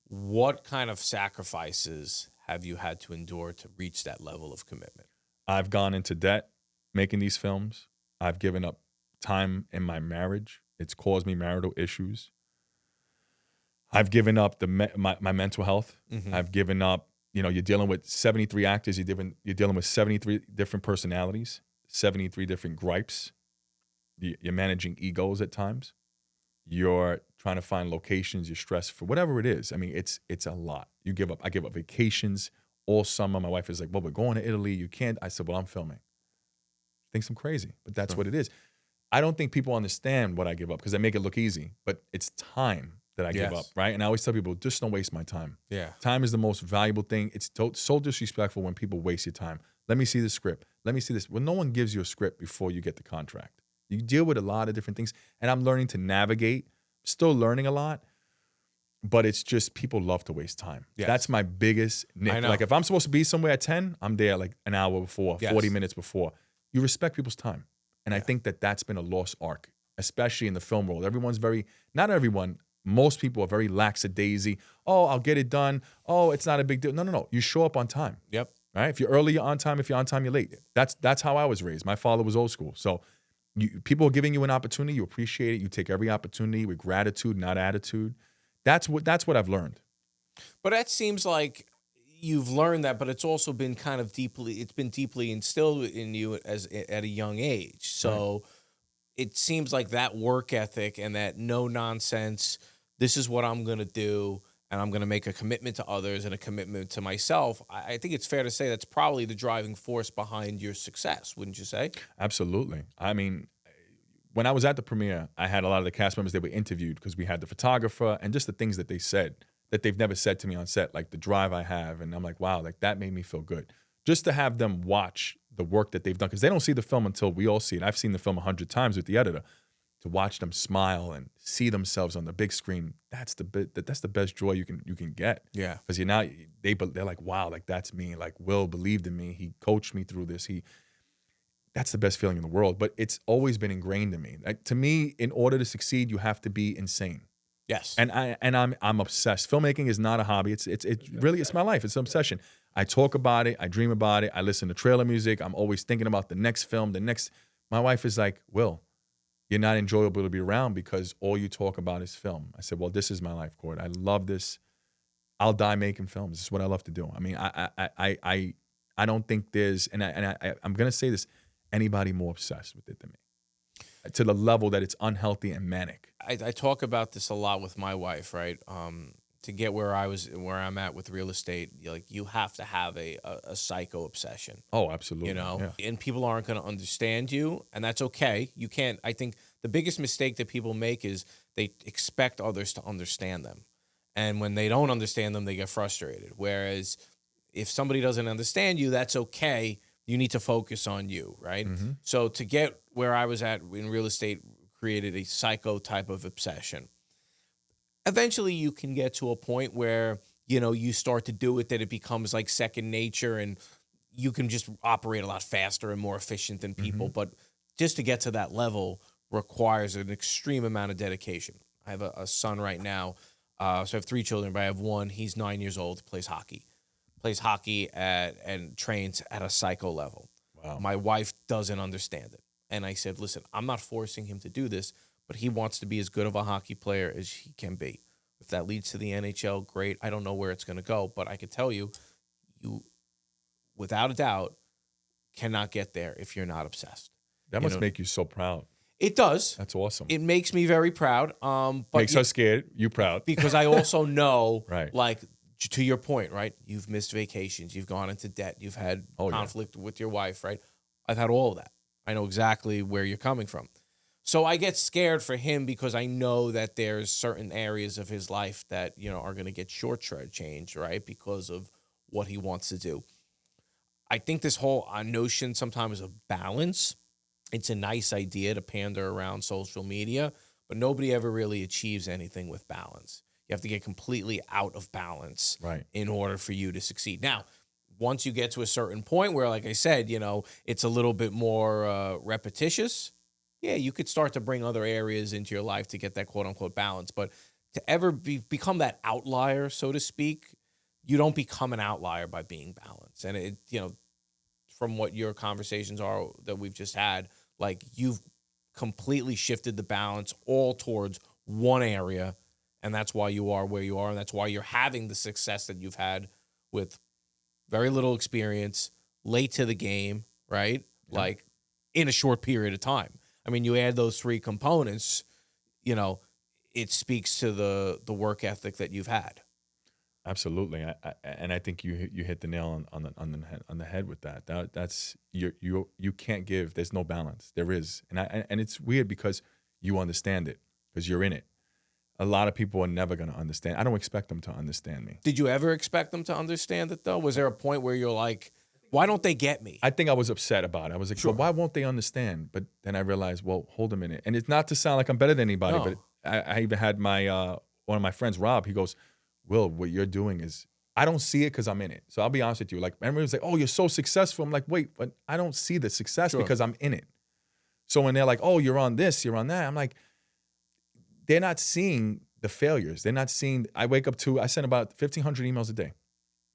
Speaker 1: What kind of sacrifices have you had to endure to reach that level of commitment?
Speaker 2: I've gone into debt making these films. I've given up time in my marriage. It's caused me marital issues. I've given up my mental health.
Speaker 1: Mm-hmm.
Speaker 2: I've given up, you're dealing with 73 actors. You're dealing with 73 different personalities, 73 different gripes. You're managing egos at times. You're trying to find locations. You're stressed for whatever it is. I mean, it's a lot. I give up vacations all summer. My wife is like, well, we're going to Italy. You can't. I said, well, I'm filming. Thinks I'm crazy, but that's what it is. I don't think people understand what I give up because I make it look easy, but it's time that I give up, right? And I always tell people, just don't waste my time.
Speaker 1: Yeah.
Speaker 2: Time is the most valuable thing. It's so disrespectful when people waste your time. Let me see the script. Let me see this. Well, no one gives you a script before you get the contract. You deal with a lot of different things, and I'm learning to navigate, still learning a lot, but it's just people love to waste time.
Speaker 1: Yes.
Speaker 2: That's my biggest nick.
Speaker 1: I know.
Speaker 2: Like if I'm supposed to be somewhere at 10, I'm there like an hour before, 40 minutes before. You respect people's time. And I think that that's been a lost arc, especially in the film world. Not everyone, most people are very lackadaisy. Oh, I'll get it done. Oh, it's not a big deal. No. You show up on time.
Speaker 1: Yep.
Speaker 2: Right? If you're early, you're on time. If you're on time, you're late. That's how I was raised. My father was old school. So people are giving you an opportunity. You appreciate it. You take every opportunity with gratitude, not attitude. That's what I've learned.
Speaker 1: But that seems like you've learned that, but it's also been deeply instilled in you at a young age. So it seems like that work ethic and that no nonsense, this is what I'm going to do, and I'm going to make a commitment to others and a commitment to myself. I think it's fair to say that's probably the driving force behind your success, wouldn't you say?
Speaker 2: Absolutely. I mean, when I was at the premiere, I had a lot of the cast members that were interviewed because we had the photographer and just the things that they said that they've never said to me on set, like the drive I have. And I'm like, wow, like that made me feel good. Just to have them watch the work that they've done, because they don't see the film until we all see it. I've seen the film 100 times with the editor. To watch them smile and see themselves on the big screen, that's the best joy you can get.
Speaker 1: Yeah.
Speaker 2: Because they're like, wow, like that's me. Like Will believed in me. He coached me through this. That's the best feeling in the world. But it's always been ingrained in me. Like, to me, in order to succeed, you have to be insane.
Speaker 1: Yes.
Speaker 2: And I'm obsessed. Filmmaking is not a hobby. It's really my life. It's an obsession. I talk about it. I dream about it. I listen to trailer music. I'm always thinking about the next film. My wife is like, Will, you're not enjoyable to be around because all you talk about is film. I said, well, this is my life, Cord. I love this. I'll die making films. This is what I love to do. I mean, I don't think there's, I'm gonna say this, anybody more obsessed with it than me, to the level that it's unhealthy and manic.
Speaker 1: I talk about this a lot with my wife, right? To get where I'm at with real estate, you have to have a psycho obsession.
Speaker 2: Oh, absolutely.
Speaker 1: Yeah. And people aren't going to understand you, and that's okay. You can't. I think the biggest mistake that people make is they expect others to understand them, and when they don't understand them, they get frustrated. Whereas if somebody doesn't understand you, that's okay. You need to focus on you, right? Mm-hmm. So to get where I was at in real estate created a psycho type of obsession. Eventually you can get to a point where, you start to do it, that it becomes like second nature and you can just operate a lot faster and more efficient than people. Mm-hmm. But just to get to that level requires an extreme amount of dedication. I have a son right now. So I have 3 children, but I have one. He's 9 years old, plays hockey and trains at a psycho level. Wow. My wife doesn't understand it. And I said, listen, I'm not forcing him to do this, but he wants to be as good of a hockey player as he can be. If that leads to the NHL, great. I don't know where it's going to go, but I can tell you, you, without a doubt, cannot get there if you're not obsessed.
Speaker 2: That must make you so proud.
Speaker 1: It does.
Speaker 2: That's awesome.
Speaker 1: It makes me very proud. But
Speaker 2: makes us scared. You proud.
Speaker 1: Because I also know,
Speaker 2: right.
Speaker 1: like, to your point, right? You've missed vacations. You've gone into debt. You've had conflict with your wife, right? I've had all of that. I know exactly where you're coming from. So I get scared for him because I know that there's certain areas of his life that, are going to get short-changed, right? Because of what he wants to do. I think this whole notion sometimes of balance, it's a nice idea to pander around social media, but nobody ever really achieves anything with balance. You have to get completely out of balance in order for you to succeed. Now, once you get to a certain point where, like I said, it's a little bit more repetitious, yeah, you could start to bring other areas into your life to get that quote-unquote balance. But to ever become that outlier, so to speak, you don't become an outlier by being balanced. And, from what your conversations are that we've just had, like, you've completely shifted the balance all towards one area, and that's why you are where you are, and that's why you're having the success that you've had with very little experience, late to the game, right? Yeah. Like, in a short period of time. I mean, you add those three components, it speaks to the work ethic that you've had.
Speaker 2: Absolutely, and I think you hit the nail on the head with that. That's you can't give. There's no balance. There is, and it's weird because you understand it because you're in it. A lot of people are never going to understand. I don't expect them to understand me.
Speaker 1: Did you ever expect them to understand it though? Was there a point where you're like, why don't they get me?
Speaker 2: I think I was upset about it. I was like,
Speaker 1: sure.
Speaker 2: Well, why won't they understand? But then I realized, well, hold a minute. And it's not to sound like I'm better than anybody, but I even had my one of my friends, Rob. He goes, Will, what you're doing is, I don't see it because I'm in it. So I'll be honest with you. Like, everyone's like, oh, you're so successful. I'm like, wait, but I don't see the success because I'm in it. So when they're like, oh, you're on this, you're on that, I'm like, they're not seeing the failures. They're not seeing, I send about 1,500 emails a day.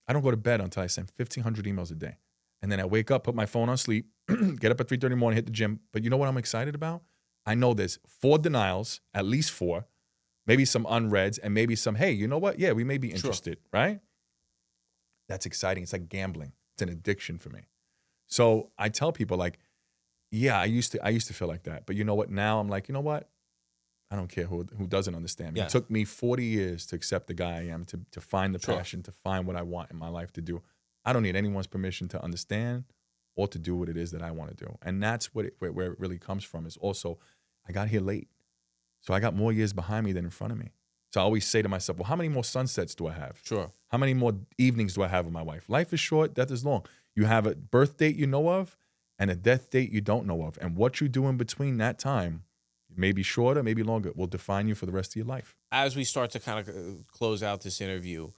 Speaker 2: I don't go to bed until I send 1,500 emails a day. And then I wake up, put my phone on sleep, get up at 3:30 in the morning, hit the gym. But you know what I'm excited about? I know there's 4 denials, at least 4, maybe some unreads, and maybe some, hey, you know what? Yeah, we may be interested, right? That's exciting. It's like gambling. It's an addiction for me. So I tell people, like, yeah, I used to feel like that. But you know what? Now I'm like, you know what? I don't care who doesn't understand me. Yeah. It took me 40 years to accept the guy I am, to find the passion, to find what I want in my life to do. I don't need anyone's permission to understand or to do what it is that I want to do. And that's where it really comes from, is also, I got here late. So I got more years behind me than in front of me. So I always say to myself, well, how many more sunsets do I have?
Speaker 1: Sure.
Speaker 2: How many more evenings do I have with my wife? Life is short, death is long. You have a birth date you know of and a death date you don't know of. And what you do in between that time, maybe shorter, maybe longer, will define you for the rest of your life.
Speaker 1: As we start to kind of close out this interview,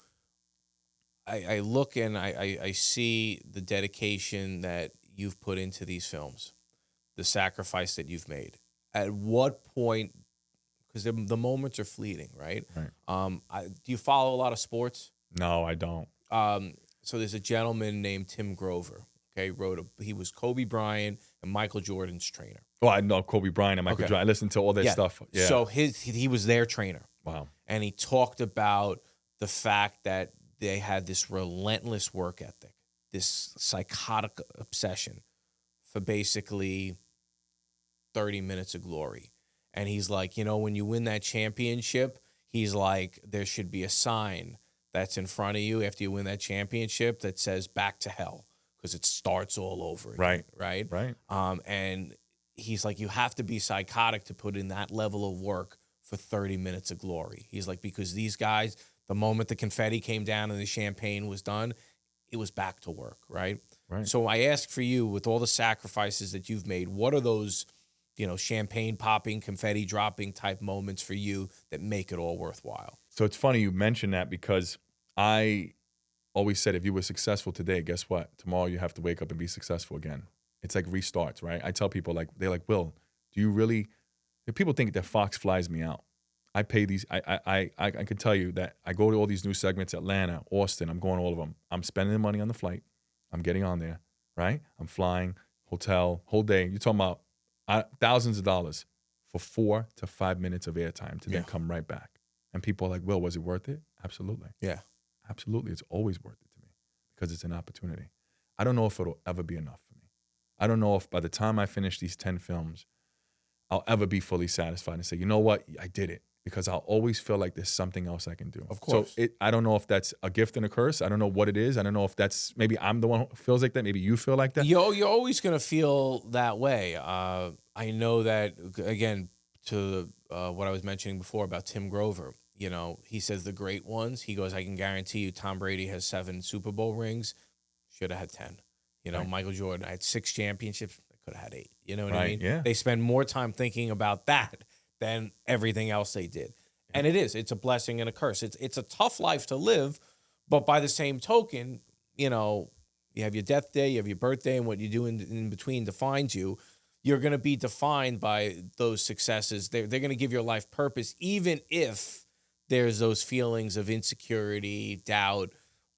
Speaker 1: I look and I see the dedication that you've put into these films, the sacrifice that you've made. At what point, because the moments are fleeting, right? Do you follow a lot of sports?
Speaker 2: No, I don't.
Speaker 1: So there's a gentleman named Tim Grover. Okay, he was Kobe Bryant and Michael Jordan's trainer.
Speaker 2: Oh, I know Kobe Bryant and Michael Jordan. I listened to all their stuff. Yeah.
Speaker 1: So he was their trainer.
Speaker 2: Wow.
Speaker 1: And he talked about the fact that they had this relentless work ethic, this psychotic obsession for basically 30 minutes of glory. And he's like, when you win that championship, he's like, there should be a sign that's in front of you after you win that championship that says back to hell, because it starts all over again. Right. And he's like, you have to be psychotic to put in that level of work for 30 minutes of glory. He's like, because these guys, the moment the confetti came down and the champagne was done, it was back to work, right? So I ask for you, with all the sacrifices that you've made, what are those, champagne popping, confetti dropping type moments for you that make it all worthwhile?
Speaker 2: So it's funny you mention that, because I always said, if you were successful today, guess what? Tomorrow you have to wake up and be successful again. It's like restarts, right? I tell people, like, they're like, Will, do you really, if people think that Fox flies me out, I pay these, I can tell you that I go to all these new segments, Atlanta, Austin, I'm going to all of them. I'm spending the money on the flight. I'm getting on there, right? I'm flying, hotel, whole day. You're talking about thousands of dollars for 4 to 5 minutes of airtime to then come right back And people are like, Will, was it worth it? Absolutely.
Speaker 1: Yeah.
Speaker 2: Absolutely. It's always worth it to me because it's an opportunity. I don't know if it'll ever be enough for me. I don't know if by the time I finish these 10 films, I'll ever be fully satisfied and say, you know what, I did it. Because I'll always feel like there's something else I can do.
Speaker 1: Of course.
Speaker 2: So I don't know if that's a gift and a curse. I don't know what it is. I don't know if that's, maybe I'm the one who feels like that. Maybe you feel like that.
Speaker 1: You're always going to feel that way. I know that, again, to what I was mentioning before about Tim Grover, you know, he says the great ones. He goes, I can guarantee you Tom Brady has 7 Super Bowl rings. Should have had 10. You know, Michael Jordan had 6 championships. They could have had 8. You know what I mean?
Speaker 2: Yeah.
Speaker 1: They spend more time thinking about that than everything else they did. And it's a blessing and a curse. It's a tough life to live, but by the same token, you know, you have your death day, you have your birthday, and what you do in between defines you. You're going to be defined by those successes. They're going to give your life purpose, even if there's those feelings of insecurity, doubt,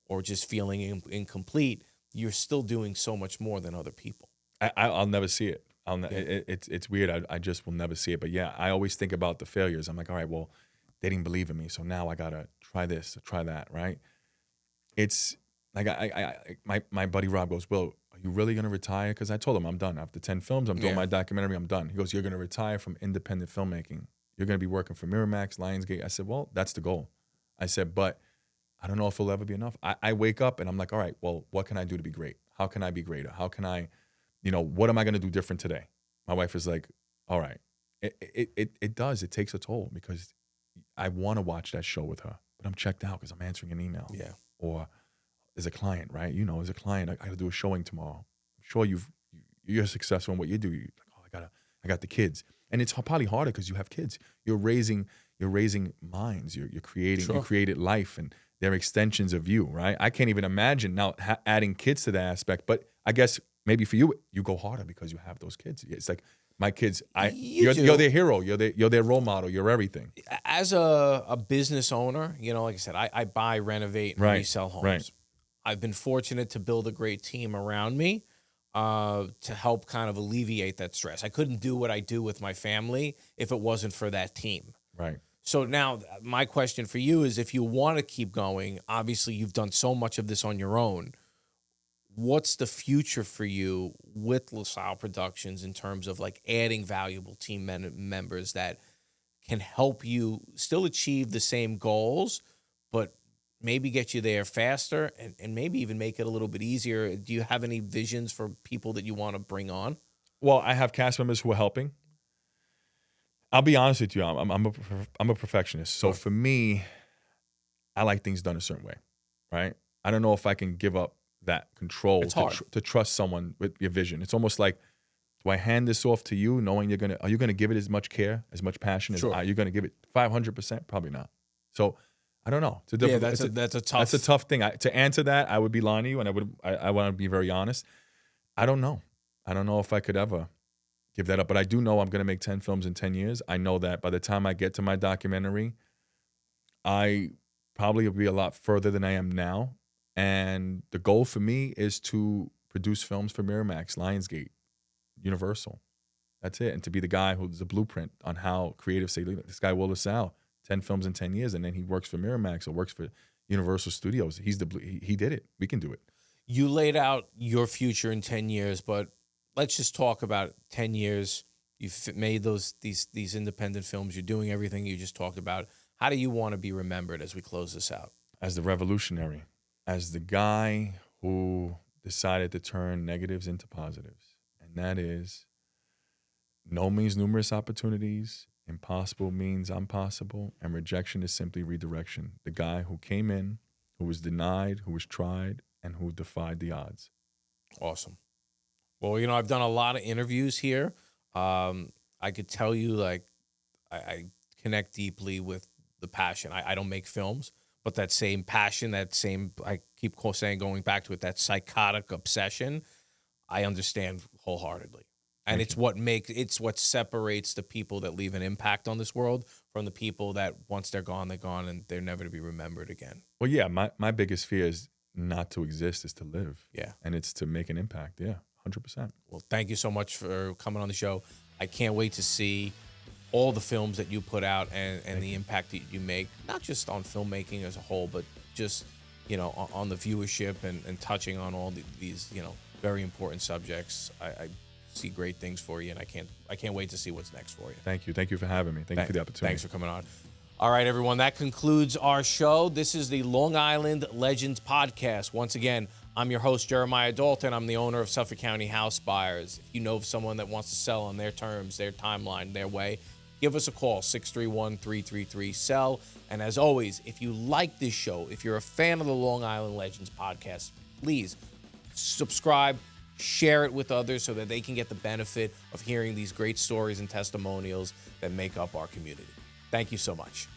Speaker 1: or just feeling incomplete. You're still doing so much more than other people.
Speaker 2: I'll never see it. It's weird. I just will never see it. But yeah, I always think about the failures. I'm like, all right, well, they didn't believe in me, so now I gotta try this, try that, right? It's like my buddy Rob goes, Will, are you really gonna retire? Because I told him I'm done. After 10 films, I'm doing my documentary, I'm done. He goes, you're gonna retire from independent filmmaking. You're gonna be working for Miramax, Lionsgate. I said, well, that's the goal. I said, but I don't know if it'll ever be enough. I wake up and I'm like, all right, well, what can I do to be great? How can I be greater? How can I, you know, what am I gonna do different today? My wife is like, all right. It does. It takes a toll because I want to watch that show with her, but I'm checked out because I'm answering an email.
Speaker 1: Yeah.
Speaker 2: Or as a client, right? You know, as a client, I got to do a showing tomorrow. I'm sure you're successful in what you do. You're like, oh, I got the kids, and it's probably harder because you have kids. You're raising minds. You're creating. You created life, and they're extensions of you, right? I can't even imagine now adding kids to that aspect. But I guess maybe for you, you go harder because you have those kids. It's like, my kids, you're their hero. You're their role model. You're everything.
Speaker 1: As a business owner, you know, like I said, I buy, renovate, and resell homes.
Speaker 2: Right.
Speaker 1: I've been fortunate to build a great team around me to help kind of alleviate that stress. I couldn't do what I do with my family if it wasn't for that team.
Speaker 2: Right.
Speaker 1: So now my question for you is, if you want to keep going, obviously you've done so much of this on your own. What's the future for you with La Salle Productions in terms of like adding valuable team members that can help you still achieve the same goals, but maybe get you there faster and maybe even make it a little bit easier? Do you have any visions for people that you want to bring on?
Speaker 2: Well, I have cast members who are helping. I'll be honest with you. I'm a perfectionist. So for me, I like things done a certain way, right? I don't know if I can give up that control to trust someone with your vision. It's almost like, do I hand this off to you knowing are you gonna give it as much care, as much passion as are you gonna give it 500%? Probably not. So I don't know. That's a tough thing. To answer that, I would be lying to you, and I want to be very honest. I don't know. I don't know if I could ever give that up, but I do know I'm gonna make 10 films in 10 years. I know that by the time I get to my documentary, I probably will be a lot further than I am now. And the goal for me is to produce films for Miramax, Lionsgate, Universal. That's it. And to be the guy who's the blueprint on how creatives say, look, this guy, Will La Salle, 10 films in 10 years, and then he works for Miramax or works for Universal Studios. He did it. We can do it.
Speaker 1: You laid out your future in 10 years, but let's just talk about 10 years. You've made these independent films. You're doing everything you just talked about. How do you want to be remembered as we close this out?
Speaker 2: As the revolutionary. As the guy who decided to turn negatives into positives. And that is, no means numerous opportunities, impossible means I'm possible, and rejection is simply redirection. The guy who came in, who was denied, who was tried, and who defied the odds.
Speaker 1: Awesome. Well, you know, I've done a lot of interviews here. I could tell you, like, I connect deeply with the passion. I don't make films. But that same passion, I keep saying, going back to it, that psychotic obsession, I understand wholeheartedly. And it's what separates the people that leave an impact on this world from the people that once they're gone, and they're never to be remembered again.
Speaker 2: Well, yeah, my biggest fear is not to exist, is to live.
Speaker 1: Yeah.
Speaker 2: And it's to make an impact. Yeah, 100%.
Speaker 1: Well, thank you so much for coming on the show. I can't wait to see all the films that you put out and the impact that you make, not just on filmmaking as a whole, but just, on the viewership and touching on all these, very important subjects. I see great things for you, and I can't wait to see what's next for you.
Speaker 2: Thank you for having me. Thank you for the opportunity.
Speaker 1: Thanks for coming on. All right, everyone, that concludes our show. This is the Long Island Legends Podcast. Once again, I'm your host, Jeremiah Dalton. I'm the owner of Suffolk County House Buyers. If you know of someone that wants to sell on their terms, their timeline, their way, give us a call, 631-333-SELL. And as always, if you like this show, if you're a fan of the Long Island Legends Podcast, please subscribe, share it with others so that they can get the benefit of hearing these great stories and testimonials that make up our community. Thank you so much.